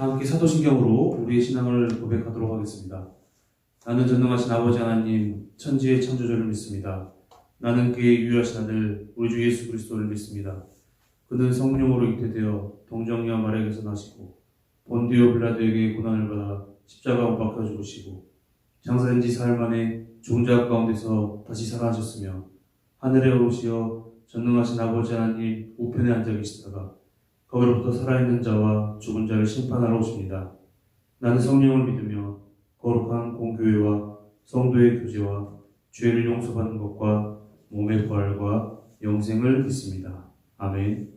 다 함께 사도신경으로 우리의 신앙을 고백하도록 하겠습니다. 나는 전능하신 아버지 하나님, 천지의 창조주를 믿습니다. 나는 그의 유일하신 아들, 우리 주 예수 그리스도를 믿습니다. 그는 성령으로 잉태되어 동정녀 마리아에게서 나시고 본디오 빌라도에게 고난을 받아 십자가 못 박혀 죽으시고 장사된 지 사흘 만에 죽은 자 가운데서 다시 살아나셨으며 하늘에 오르시어 전능하신 아버지 하나님 우편에 앉아 계시다가 거기로부터 살아있는 자와 죽은 자를 심판하러 오십니다. 나는 성령을 믿으며 거룩한 공교회와 성도의 교제와 죄를 용서받는 것과 몸의 부활과 영생을 믿습니다. 아멘.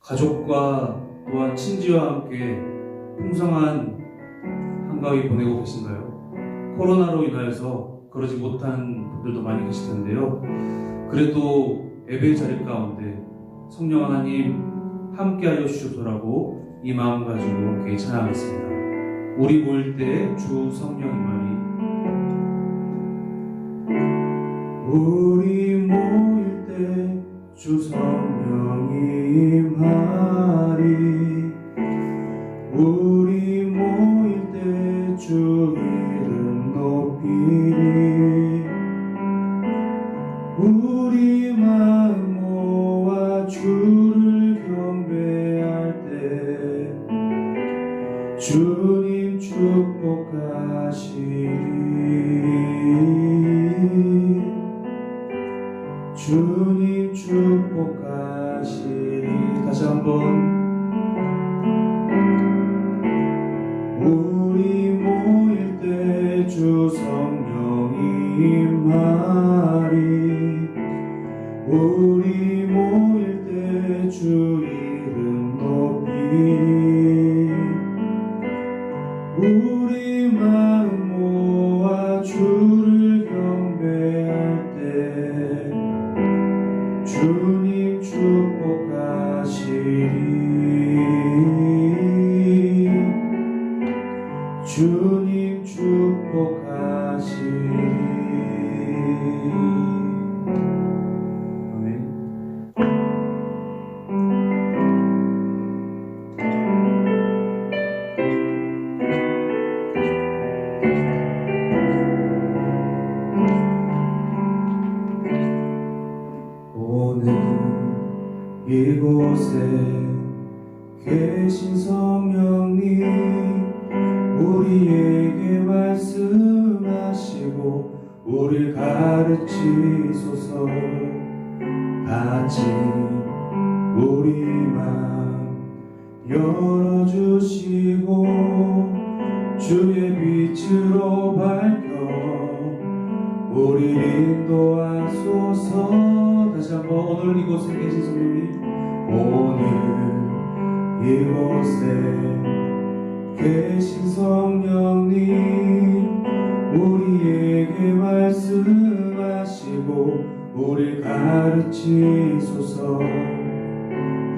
가족과 또한 친지와 함께 풍성한 한가위 보내고 계신가요? 코로나로 인하여서 그러지 못한 분들도 많이 계실 텐데요. 그래도 예배 자리 가운데 성령 하나님 함께하여 주셔서라고 이 마음 가지고 함께 찬양하겠습니다. 우리 모일 때 주 성령 임하리. 우리 모일 때 주 성령이 임하리. 우리 모일 때 주 이름 높이리. 우리 마음 모아 주를 경배할 때 주님 축복하시리. 주님 축복하시리. 다시 한번. 우리 모일 때 주 성령이 임하리. 우리 모일 때 주 이름 높이리. 우리 마음 모아 주를 경배할 때 주님 축복하시리. 주님 축복하시리. 아멘. 오늘 이곳에 계신 성령님 우리에게 말씀하시고 우릴 가르치소서. 같이 우리 맘 열어주시고 주의 빛으로 밝혀 우릴 인도하소서. 다시 한번. 오늘 이곳에 계신 성령님, 오늘 이곳에 계신 성령님 우리에게 말씀하시고 우릴 가르치소서.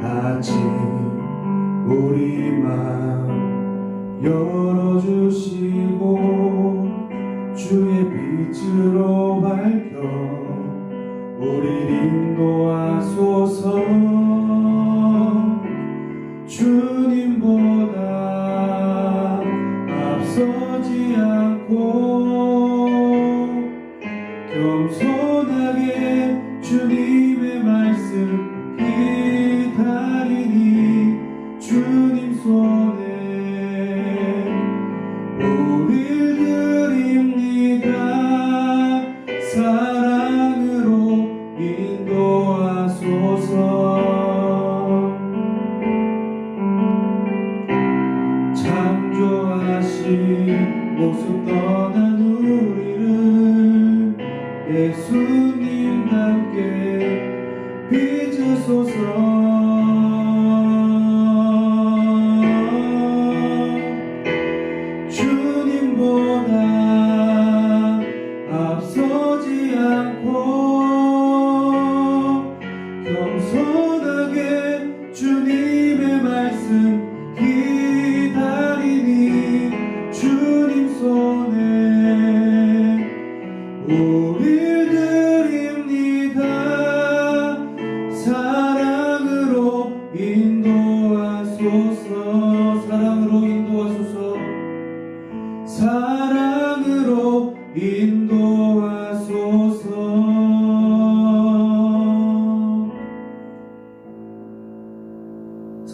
같이 우리 맘 열어주시고 주의 빛으로 밝혀 우릴 인도하소서. 주님보다 앞서지 않고 겸손하게 주님의 말씀 기다리니 주님 손에 우릴 드립니다. 사랑으로 인도하소서. 창조하신 모습 떠난 우리를 예수님답게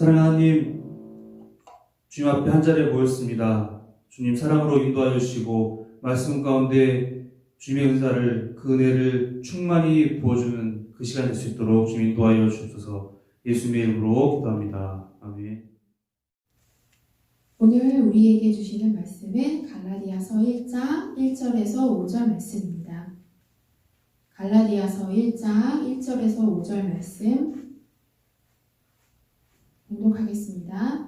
사랑하는 하나님, 주님 앞에 한 자리에 모였습니다. 주님 사랑으로 인도하여 주시고 말씀 가운데 주님의 은사를, 그 은혜를 충만히 부어주는 그 시간 될 수 있도록 주님 인도하여 주옵소서. 예수님의 이름으로 기도합니다. 아멘. 오늘 우리에게 주시는 말씀은 갈라디아서 1장 1절에서 5절 말씀입니다. 갈라디아서 1장 1절에서 5절 말씀 봉독하겠습니다.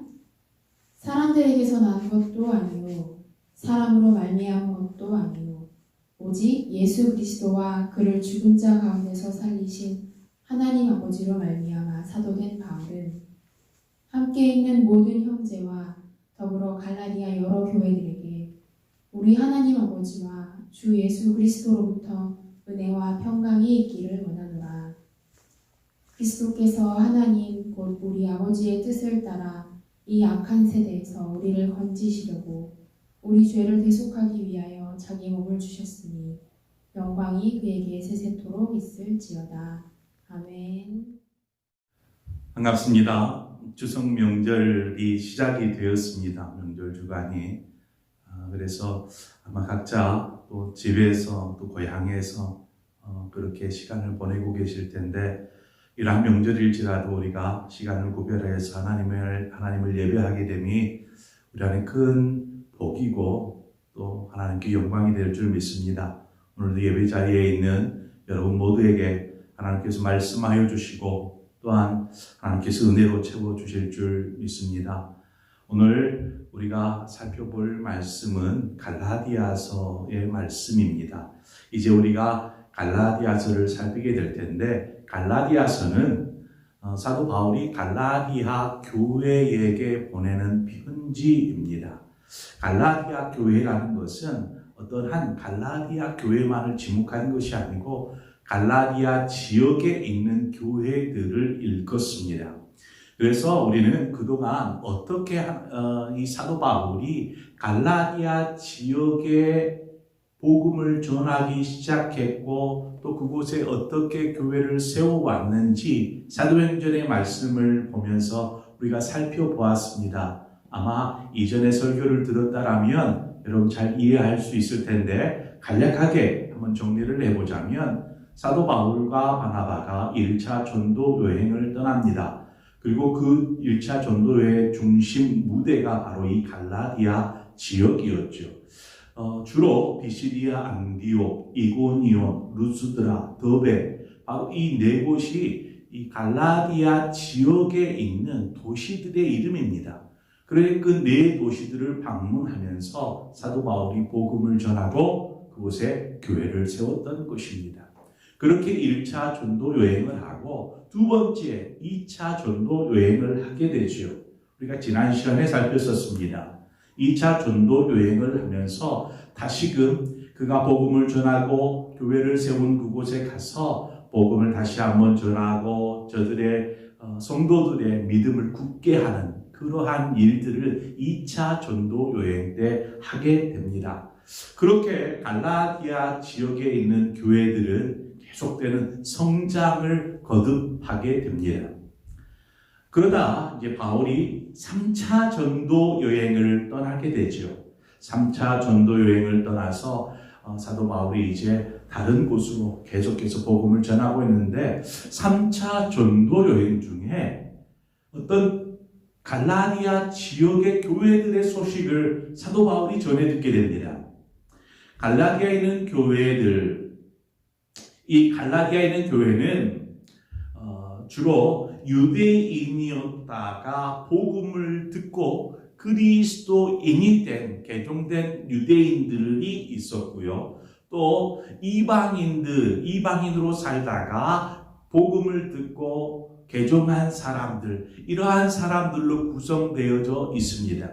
사람들에게서 난 것도 아니요 사람으로 말미암은 것도 아니요 오직 예수 그리스도와 그를 죽은 자 가운데서 살리신 하나님 아버지로 말미암아 사도된 바울은 함께 있는 모든 형제와 더불어 갈라디아 여러 교회들에게 우리 하나님 아버지와 주 예수 그리스도로부터 은혜와 평강이 있기를 원하노라. 그리스도께서 하나님 곧 우리 아버지의 뜻을 따라 이 악한 세대에서 우리를 건지시려고 우리 죄를 대속하기 위하여 자기 몸을 주셨으니 영광이 그에게 세세토록 있을지어다. 아멘. 반갑습니다. 추석 명절이 시작이 되었습니다. 명절 주간이. 그래서 아마 각자 또 집에서 또 고향에서 그렇게 시간을 보내고 계실 텐데, 이러한 명절일지라도 우리가 시간을 구별해서 하나님을 예배하게 됨이 우리 안에 큰 복이고 또 하나님께 영광이 될 줄 믿습니다. 오늘도 예배 자리에 있는 여러분 모두에게 하나님께서 말씀하여 주시고 또한 하나님께서 은혜로 채워주실 줄 믿습니다. 오늘 우리가 살펴볼 말씀은 갈라디아서의 말씀입니다. 이제 우리가 갈라디아서를 살피게 될 텐데, 갈라디아서는 사도 바울이 갈라디아 교회에게 보내는 편지입니다. 갈라디아 교회라는 것은 어떠한 갈라디아 교회만을 지목하는 것이 아니고 갈라디아 지역에 있는 교회들을 일컫습니다. 그래서 우리는 그동안 어떻게 이 사도 바울이 갈라디아 지역에 복음을 전하기 시작했고 또 그곳에 어떻게 교회를 세워왔는지 사도행전의 말씀을 보면서 우리가 살펴보았습니다. 아마 이전의 설교를 들었다라면 여러분 잘 이해할 수 있을 텐데, 간략하게 한번 정리를 해보자면 사도 바울과 바나바가 1차 전도 여행을 떠납니다. 그리고 그 1차 전도 여행의 중심 무대가 바로 이 갈라디아 지역이었죠. 주로 비시디아, 안디옥, 이고니온, 루스드라, 더베, 바로 이 네 곳이 이 갈라디아 지역에 있는 도시들의 이름입니다. 그래서 그 네 도시들을 방문하면서 사도 바울이 복음을 전하고 그곳에 교회를 세웠던 것입니다. 그렇게 1차 전도 여행을 하고 두 번째 2차 전도 여행을 하게 되죠. 우리가 지난 시간에 살폈었습니다. 2차 전도 여행을 하면서 다시금 그가 복음을 전하고 교회를 세운 그곳에 가서 복음을 다시 한번 전하고 저들의 성도들의 믿음을 굳게 하는 그러한 일들을 2차 전도 여행 때 하게 됩니다. 그렇게 갈라디아 지역에 있는 교회들은 계속되는 성장을 거듭하게 됩니다. 그러다 이제 바울이 3차 전도 여행을 떠나게 되죠. 3차 전도 여행을 떠나서 사도 바울이 이제 다른 곳으로 계속해서 복음을 전하고 있는데, 3차 전도 여행 중에 어떤 갈라디아 지역의 교회들의 소식을 사도 바울이 전해 듣게 됩니다. 갈라디아에 있는 교회들, 이 갈라디아에 있는 교회는 주로 유대인이었다가 복음을 듣고 그리스도인이 된 개종된 유대인들이 있었고요. 또 이방인으로 살다가 복음을 듣고 개종한 사람들, 이러한 사람들로 구성되어져 있습니다.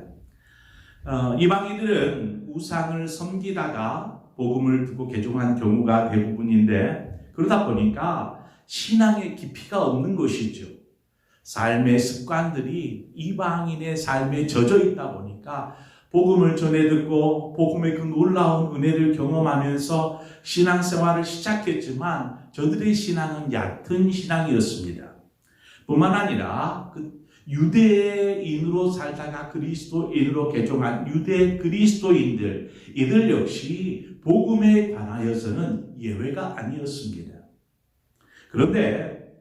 이방인들은 우상을 섬기다가 복음을 듣고 개종한 경우가 대부분인데, 그러다 보니까 신앙의 깊이가 없는 것이죠. 삶의 습관들이 이방인의 삶에 젖어 있다 보니까 복음을 전해 듣고 복음의 그 놀라운 은혜를 경험하면서 신앙생활을 시작했지만 저들의 신앙은 얕은 신앙이었습니다. 뿐만 아니라 그 유대인으로 살다가 그리스도인으로 개종한 유대 그리스도인들, 이들 역시 복음에 관하여서는 예외가 아니었습니다. 그런데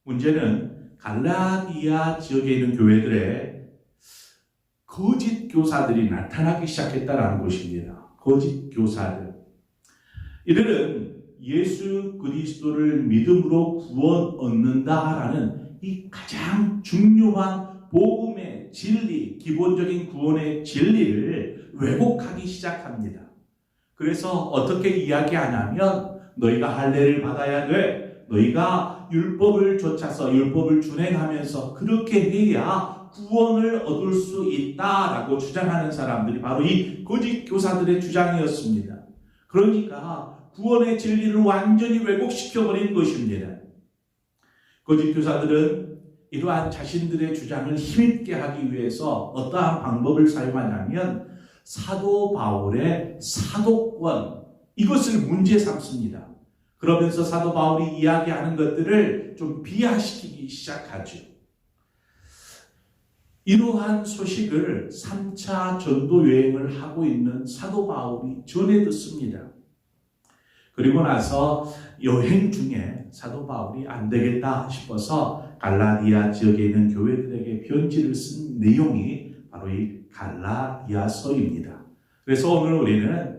문제는 갈라디아 지역에 있는 교회들의 거짓 교사들이 나타나기 시작했다는 것입니다. 거짓 교사들. 이들은 예수 그리스도를 믿음으로 구원 얻는다라는 이 가장 중요한 복음의 진리, 기본적인 구원의 진리를 왜곡하기 시작합니다. 그래서 어떻게 이야기하냐면 너희가 할례를 받아야 돼. 너희가 율법을 좇아서 율법을 준행하면서 그렇게 해야 구원을 얻을 수 있다라고 주장하는 사람들이 바로 이 거짓 교사들의 주장이었습니다. 그러니까 구원의 진리를 완전히 왜곡시켜버린 것입니다. 거짓 교사들은 이러한 자신들의 주장을 힘있게 하기 위해서 어떠한 방법을 사용하냐면 사도 바울의 사도권, 이것을 문제 삼습니다. 그러면서 사도 바울이 이야기하는 것들을 좀 비하시키기 시작하죠. 이러한 소식을 3차 전도 여행을 하고 있는 사도 바울이 전해 듣습니다. 그리고 나서 여행 중에 사도 바울이 안 되겠다 싶어서 갈라디아 지역에 있는 교회들에게 편지를 쓴 내용이 바로 이 갈라디아서입니다. 그래서 오늘 우리는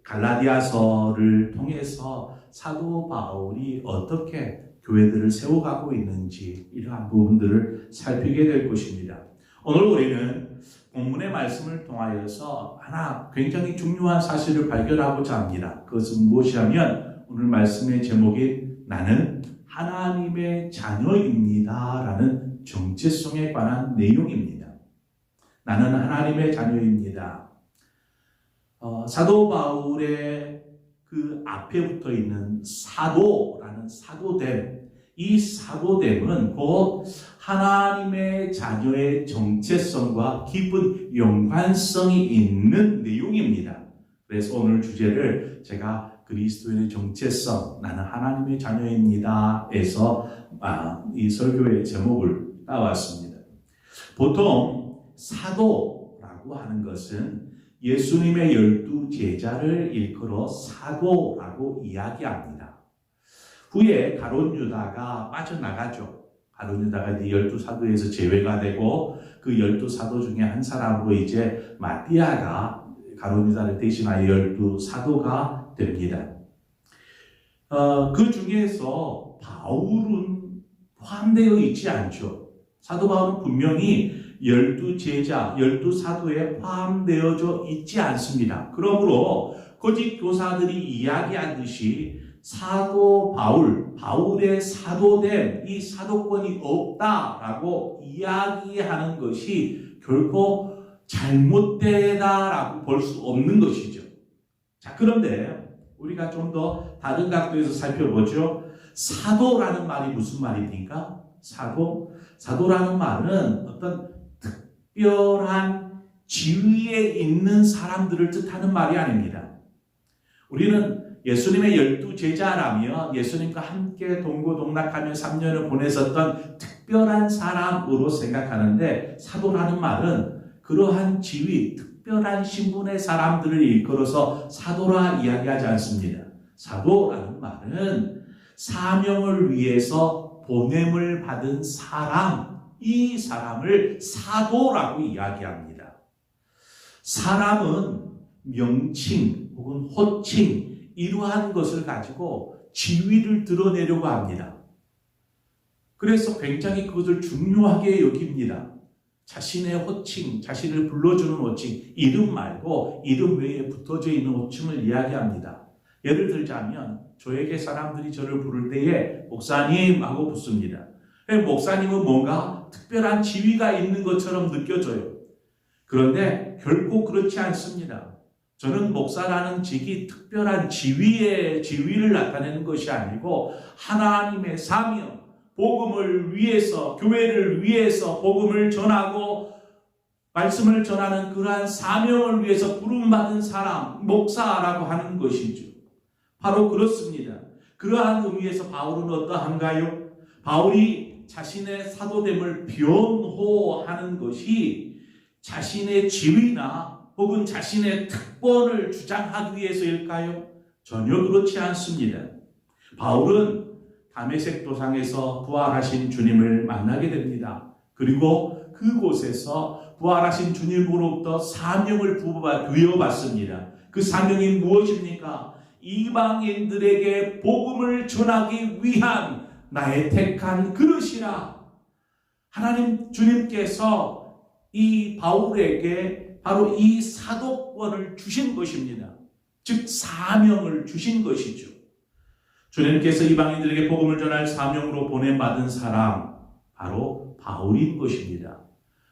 갈라디아서를 통해서 사도 바울이 어떻게 교회들을 세워가고 있는지 이러한 부분들을 살피게 될 것입니다. 오늘 우리는 본문의 말씀을 통하여서 하나 굉장히 중요한 사실을 발견하고자 합니다. 그것은 무엇이냐면 오늘 말씀의 제목이 나는 하나님의 자녀입니다 라는 정체성에 관한 내용입니다. 나는 하나님의 자녀입니다. 사도 바울의 그 앞에 붙어 있는 사도라는 사도됨, 이 사도됨은 곧 하나님의 자녀의 정체성과 깊은 연관성이 있는 내용입니다. 그래서 오늘 주제를 제가 그리스도인의 정체성, 나는 하나님의 자녀입니다 에서 이 설교의 제목을 따왔습니다. 보통 사도라고 하는 것은 예수님의 12제자를 일컬어 사도라고 이야기합니다. 후에 가룟 유다가 빠져나가죠. 가룟 유다가 이제 12사도에서 제외가 되고 그 12사도 중에 한 사람으로 이제 마띠아가 가룟 유다를 대신하여 12사도가 됩니다. 그 중에서 바울은 포함되어 있지 않죠. 사도 바울은 분명히 12제자, 12사도에 포함되어져 있지 않습니다. 그러므로 거짓 교사들이 이야기하듯이 사도 바울의 사도됨, 이 사도권이 없다라고 이야기하는 것이 결코 잘못되다라고 볼 수 없는 것이죠. 자, 그런데 우리가 좀 더 다른 각도에서 살펴보죠. 사도라는 말이 무슨 말입니까? 사도라는 말은 어떤 특별한 지위에 있는 사람들을 뜻하는 말이 아닙니다. 우리는 예수님의 12제자라면 예수님과 함께 동고동락하며 3년을 보냈었던 특별한 사람으로 생각하는데 사도라는 말은 그러한 지위, 특별한 신분의 사람들을 일컬어서 사도라 이야기하지 않습니다. 사도라는 말은 사명을 위해서 보냄을 받은 사람, 이 사람을 사도라고 이야기합니다. 사람은 명칭 혹은 호칭 이러한 것을 가지고 지위를 드러내려고 합니다. 그래서 굉장히 그것을 중요하게 여깁니다. 자신의 호칭, 자신을 불러주는 호칭, 이름 말고 이름 외에 붙어져 있는 호칭을 이야기합니다. 예를 들자면 저에게 사람들이 저를 부를 때에 목사님 하고 붙습니다. 목사님은 뭔가 특별한 지위가 있는 것처럼 느껴져요. 그런데 결코 그렇지 않습니다. 저는 목사라는 직이 특별한 지위를 나타내는 것이 아니고 하나님의 사명, 복음을 위해서, 교회를 위해서 복음을 전하고 말씀을 전하는 그러한 사명을 위해서 부름받은 사람, 목사라고 하는 것이죠. 바로 그렇습니다. 그러한 의미에서 바울은 어떠한가요? 바울이 자신의 사도됨을 변호하는 것이 자신의 지위나 혹은 자신의 특권을 주장하기 위해서일까요? 전혀 그렇지 않습니다. 바울은 다메섹 도상에서 부활하신 주님을 만나게 됩니다. 그리고 그곳에서 부활하신 주님으로부터 사명을 부여받습니다. 그 사명이 무엇입니까? 이방인들에게 복음을 전하기 위한 나의 택한 그릇이라. 하나님 주님께서 이 바울에게 바로 이 사도권을 주신 것입니다. 즉 사명을 주신 것이죠. 주님께서 이방인들에게 복음을 전할 사명으로 보내받은 사람 바로 바울인 것입니다.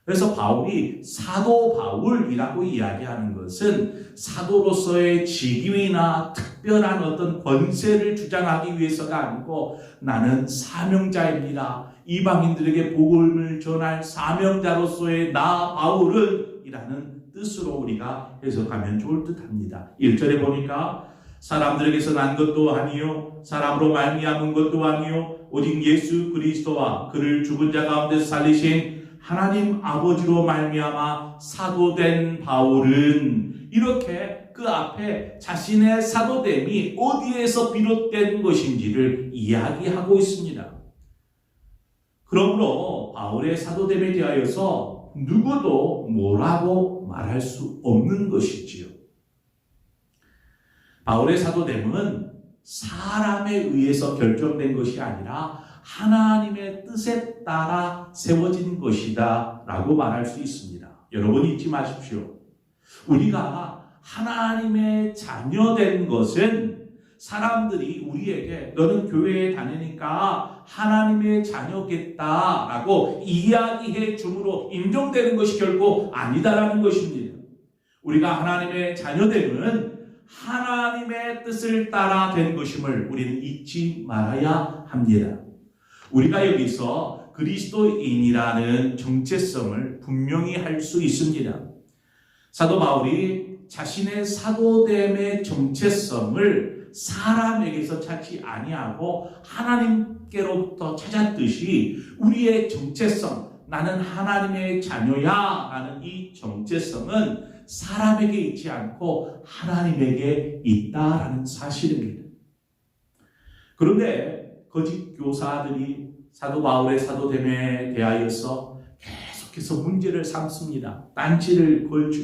그래서 바울이 사도 바울이라고 이야기하는 것은 사도로서의 직위나 특별한 어떤 권세를 주장하기 위해서가 아니고 나는 사명자입니다. 이방인들에게 복음을 전할 사명자로서의 나 바울은 이라는 뜻으로 우리가 해석하면 좋을 듯합니다. 1절에 보니까 사람들에게서 난 것도 아니요 사람으로 말미암은 것도 아니요 오직 예수 그리스도와 그를 죽은 자 가운데서 살리신 하나님 아버지로 말미암아 사도된 바울은 이렇게 그 앞에 자신의 사도됨이 어디에서 비롯된 것인지를 이야기하고 있습니다. 그러므로 바울의 사도됨에 대하여서 누구도 뭐라고 말할 수 없는 것이지요. 바울의 사도됨은 사람에 의해서 결정된 것이 아니라 하나님의 뜻에 따라 세워진 것이다 라고 말할 수 있습니다. 여러분 잊지 마십시오. 우리가 하나님의 자녀된 것은 사람들이 우리에게 너는 교회에 다니니까 하나님의 자녀겠다라고 이야기해 줌으로 인정되는 것이 결코 아니다라는 것입니다. 우리가 하나님의 자녀됨은 하나님의 뜻을 따라 된 것임을 우리는 잊지 말아야 합니다. 우리가 여기서 그리스도인이라는 정체성을 분명히 할 수 있습니다. 사도 바울이 자신의 사도됨의 정체성을 사람에게서 찾지 아니하고 하나님께로부터 찾았듯이 우리의 정체성, 나는 하나님의 자녀야 라는 이 정체성은 사람에게 있지 않고 하나님에게 있다라는 사실입니다. 그런데 거짓 교사들이 사도 바울의 사도됨에 대하여서 계속해서 문제를 삼습니다. 딴지를 걸죠.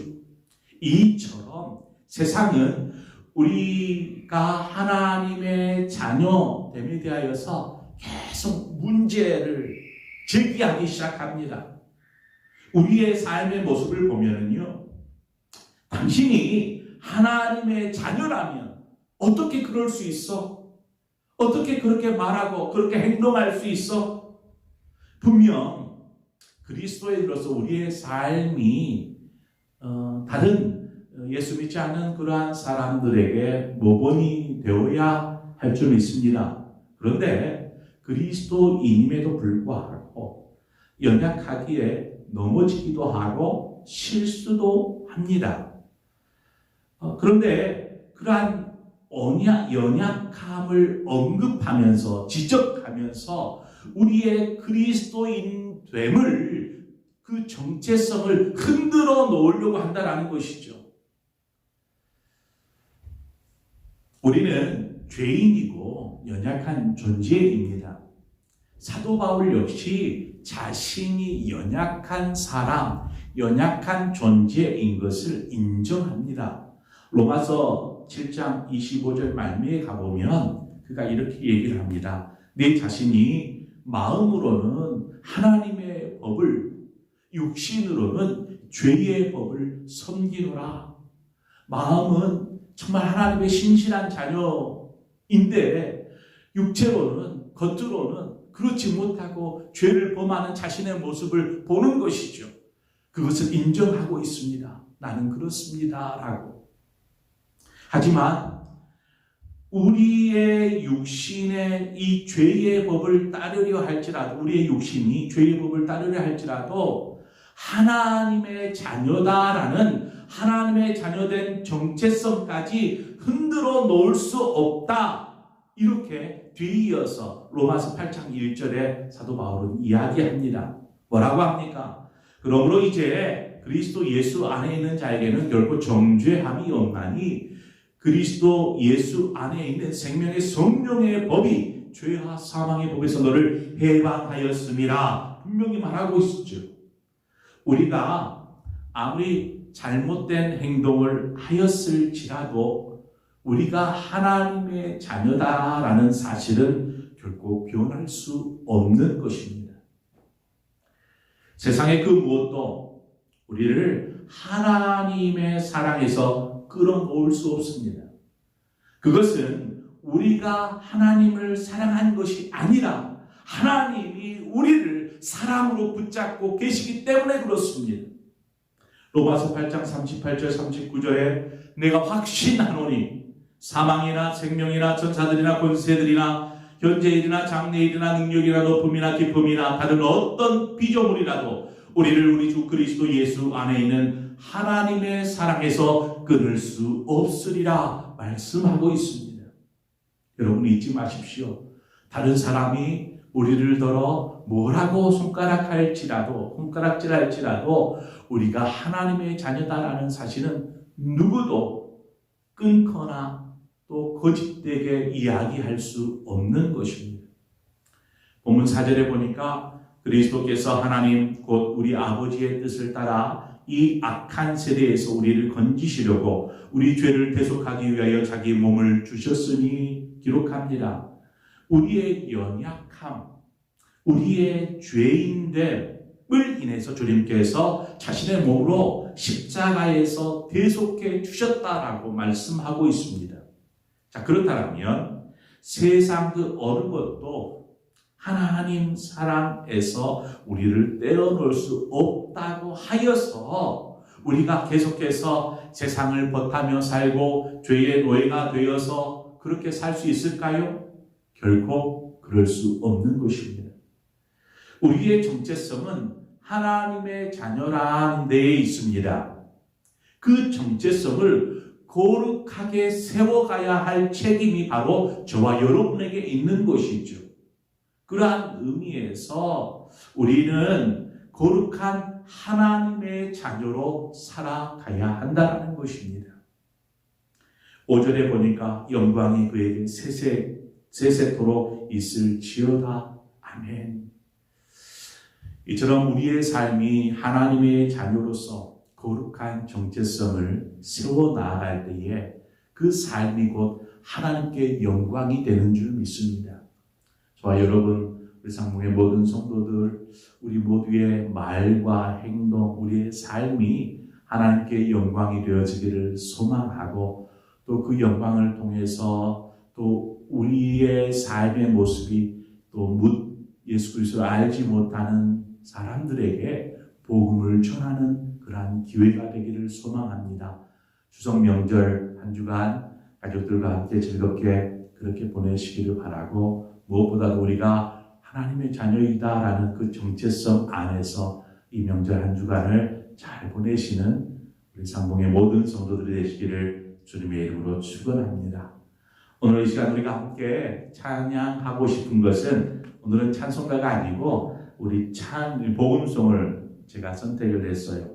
이처럼 세상은 우리가 하나님의 자녀됨에 대하여서 계속 문제를 제기하기 시작합니다. 우리의 삶의 모습을 보면은요, 당신이 하나님의 자녀라면 어떻게 그럴 수 있어? 어떻게 그렇게 말하고 그렇게 행동할 수 있어? 분명 그리스도인으로서 우리의 삶이 다른 예수 믿지 않는 그러한 사람들에게 모범이 되어야 할 점이 있습니다. 그런데 그리스도인임에도 불구하고 연약하기에 넘어지기도 하고 실수도 합니다. 그런데 그러한 연약함을 언급하면서 지적하면서 우리의 그리스도인됨을 그 정체성을 흔들어 놓으려고 한다는 것이죠. 우리는 죄인이고 연약한 존재입니다. 사도 바울 역시 자신이 연약한 사람, 연약한 존재인 것을 인정합니다. 로마서 7장 25절 말미에 가보면 그가 이렇게 얘기를 합니다. 내 자신이 마음으로는 하나님의 법을, 육신으로는 죄의 법을 섬기노라. 마음은 정말 하나님의 신실한 자녀인데 육체로는, 겉으로는 그렇지 못하고 죄를 범하는 자신의 모습을 보는 것이죠. 그것을 인정하고 있습니다. 나는 그렇습니다 라고. 하지만 우리의 육신의 이 죄의 법을 따르려 할지라도, 우리의 육신이 죄의 법을 따르려 할지라도 하나님의 자녀다라는 하나님의 자녀된 정체성까지 흔들어 놓을 수 없다. 이렇게 뒤이어서 로마서 8장 1절에 사도 바울은 이야기합니다. 뭐라고 합니까? 그러므로 이제 그리스도 예수 안에 있는 자에게는 결코 정죄함이 없나니 그리스도 예수 안에 있는 생명의 성령의 법이 죄와 사망의 법에서 너를 해방하였음이라 분명히 말하고 있었죠. 우리가 아무리 잘못된 행동을 하였을지라도 우리가 하나님의 자녀다라는 사실은 결코 변할 수 없는 것입니다. 세상의 그 무엇도 우리를 하나님의 사랑에서 끌어놓을 수 없습니다. 그것은 우리가 하나님을 사랑한 것이 아니라 하나님이 우리를 사랑으로 붙잡고 계시기 때문에 그렇습니다. 로마서 8장 38절 39절에 내가 확신하노니 사망이나 생명이나 천사들이나 권세들이나 현재일이나 장래일이나 능력이나 높음이나 깊음이나 다른 어떤 피조물이라도 우리를 우리 주 그리스도 예수 안에 있는 하나님의 사랑에서 끊을 수 없으리라 말씀하고 있습니다. 여러분 잊지 마십시오. 다른 사람이 우리를 더러 뭐라고 손가락질할지라도 우리가 하나님의 자녀다라는 사실은 누구도 끊거나 또 거짓되게 이야기할 수 없는 것입니다. 본문 4절에 보니까 그리스도께서 하나님 곧 우리 아버지의 뜻을 따라 이 악한 세대에서 우리를 건지시려고 우리 죄를 대속하기 위하여 자기 몸을 주셨으니 기록합니다. 우리의 연약함, 우리의 죄인됨을 인해서 주님께서 자신의 몸으로 십자가에서 대속해 주셨다라고 말씀하고 있습니다. 자, 그렇다면 세상 그 어느 것도 하나님 사랑에서 우리를 떼어놓을 수 없다고 하여서 우리가 계속해서 세상을 버타며 살고 죄의 노예가 되어서 그렇게 살 수 있을까요? 결코 그럴 수 없는 것입니다. 우리의 정체성은 하나님의 자녀라는 데에 있습니다. 그 정체성을 거룩하게 세워가야 할 책임이 바로 저와 여러분에게 있는 것이죠. 그러한 의미에서 우리는 거룩한 하나님의 자녀로 살아가야 한다는 것입니다. 5절에 보니까 영광이 그에게 세세토록 있을지어다. 아멘. 이처럼 우리의 삶이 하나님의 자녀로서 거룩한 정체성을 세워 나아갈 때에 그 삶이 곧 하나님께 영광이 되는 줄 믿습니다. 저와 여러분, 우리 상봉의 모든 성도들, 우리 모두의 말과 행동, 우리의 삶이 하나님께 영광이 되어지기를 소망하고 또 그 영광을 통해서 또 우리의 삶의 모습이 또 예수 그리스도를 알지 못하는 사람들에게 복음을 전하는 그러한 기회가 되기를 소망합니다. 추석 명절 한 주간 가족들과 함께 즐겁게 그렇게 보내시기를 바라고 무엇보다도 우리가 하나님의 자녀이다라는 그 정체성 안에서 이 명절 한 주간을 잘 보내시는 우리 상봉의 모든 성도들이 되시기를 주님의 이름으로 축원합니다. 오늘 이 시간 우리가 함께 찬양하고 싶은 것은 오늘은 찬송가가 아니고 우리 복음송을 제가 선택을 했어요.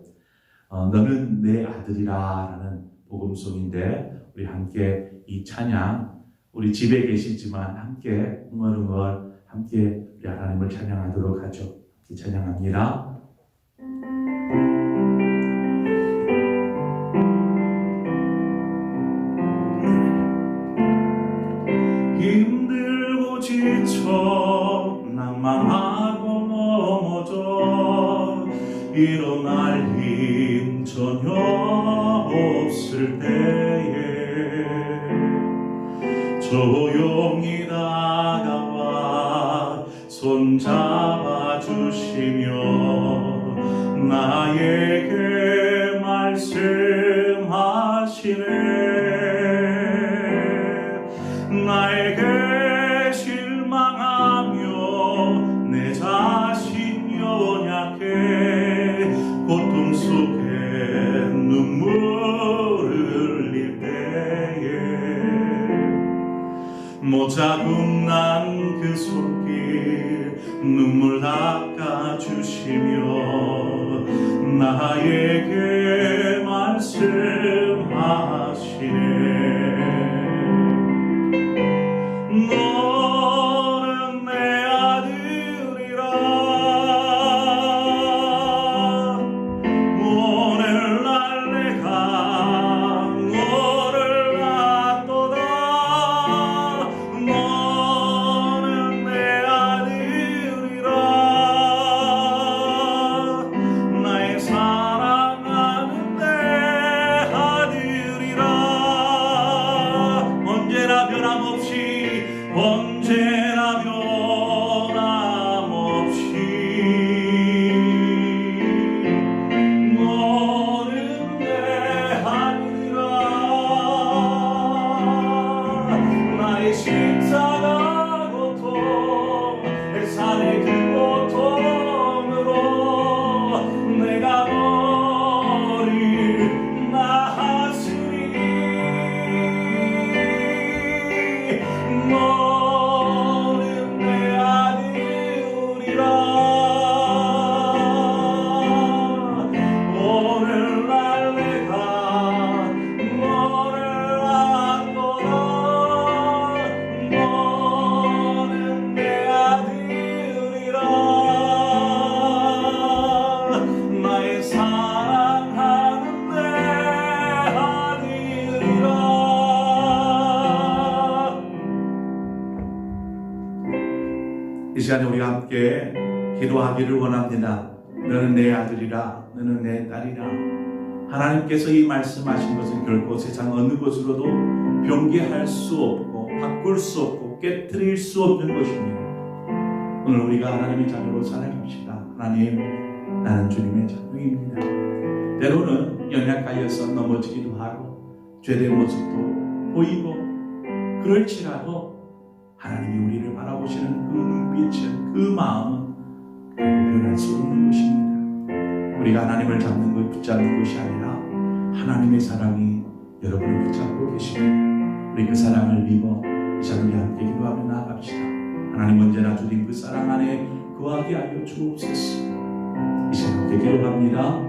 너는 내 아들이라라는 복음송인데 우리 함께 이 찬양 우리 집에 계시지만 함께 응얼응얼 함께 우리 하나님을 찬양하도록 하죠. 이 찬양합니다. 힘들고 지쳐 낭만하고 넘어져 일어날 힘 전혀 없을 때에 조용히 다가와 손잡아 주시며 나에게 말씀하시네. 나에게 실망하며 내 자신 연약해 고통 속에 눈물을 흘릴 때에 모자 손길 눈물 닦아주시며 나에게 말씀하시네. 너는 내 아들이라. 오늘날 내가 너를 낳았도다. 너는 내 아들이라. 나의 사랑하는 내 아들이라. 언제나 변함없이 언제나 변함없이 너는 내 아들이라. 나의 십자가 고통 내 삶의 그 고통으로 내가 너를 낳았으니 너는 내 아들이라. 오늘날 내가 너를 낳았도다. 너는 내 아들이라. 나의 사랑하는 내 아들이라. 이 시간에 우리가 함께 기도하기를 원합니다. 너는 내 아들이라. 너는 내 딸이라. 하나님께서 이 말씀하신 것은 결코 세상 어느 것으로도 변개할 수 없고 바꿀 수 없고 깨트릴 수 없는 것입니다. 오늘 우리가 하나님의 자녀로 살아갑시다. 하나님, 나는 주님의 자녀입니다. 때로는 연약하여서 넘어지기도 하고 죄된 모습도 보이고, 그럴지라도 하나님이 우리를 바라보시는 그 눈빛은, 그 마음은 결코 변할 수 없는 것입니다. 우리가 하나님을 잡는 것, 붙잡는 것이 아니라 하나님의 사랑이 여러분을 붙잡고 계십니다. 우리 그 사랑을 입어 이 시간 우리 함께 기도하며 나아갑시다. 하나님, 언제나 주님 그 사랑 안에 거하게 하여 주옵소서. 이 시간 함께 기도합니다.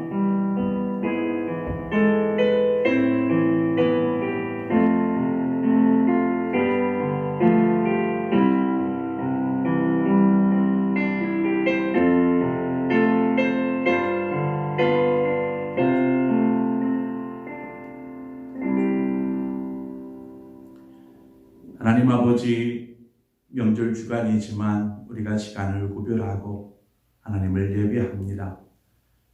하나님 아버지, 명절 주간이지만 우리가 시간을 구별하고 하나님을 예배합니다.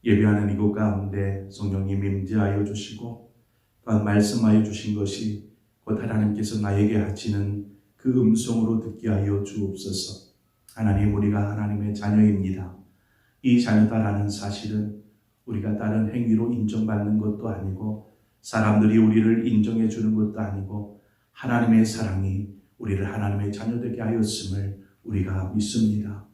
예배하는 이곳 가운데 성령님 임재하여 주시고 또한 말씀하여 주신 것이 곧 하나님께서 나에게 하시는 그 음성으로 듣게 하여 주옵소서. 하나님, 우리가 하나님의 자녀입니다. 이 자녀다라는 사실은 우리가 다른 행위로 인정받는 것도 아니고 사람들이 우리를 인정해 주는 것도 아니고 하나님의 사랑이 우리를 하나님의 자녀되게 하였음을 우리가 믿습니다.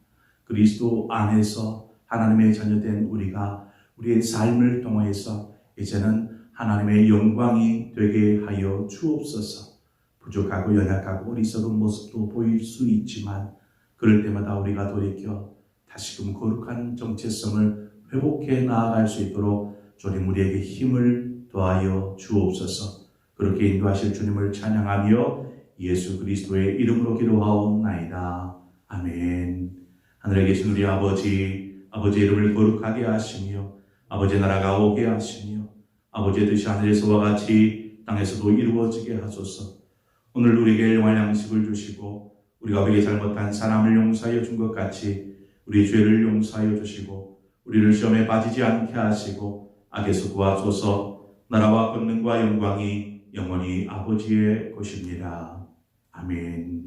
그리스도 안에서 하나님의 자녀된 우리가 우리의 삶을 통해서 이제는 하나님의 영광이 되게 하여 주옵소서. 부족하고 연약하고 어리석은 모습도 보일 수 있지만 그럴 때마다 우리가 돌이켜 다시금 거룩한 정체성을 회복해 나아갈 수 있도록 주님 우리에게 힘을 더하여 주옵소서. 그렇게 인도하실 주님을 찬양하며 예수 그리스도의 이름으로 기도하옵나이다. 아멘. 하늘에 계신 우리 아버지의 이름을 거룩하게 하시며 아버지의 나라가 오게 하시며 아버지의 뜻이 하늘에서와 같이 땅에서도 이루어지게 하소서. 오늘 우리에게 영원한 양식을 주시고 우리가 우리에게 잘못한 사람을 용서하여 준 것 같이 우리 죄를 용서하여 주시고 우리를 시험에 빠지지 않게 하시고 악에서 구하소서. 나라와 권능과 영광이 영원히 아버지의 것입니다. 아멘.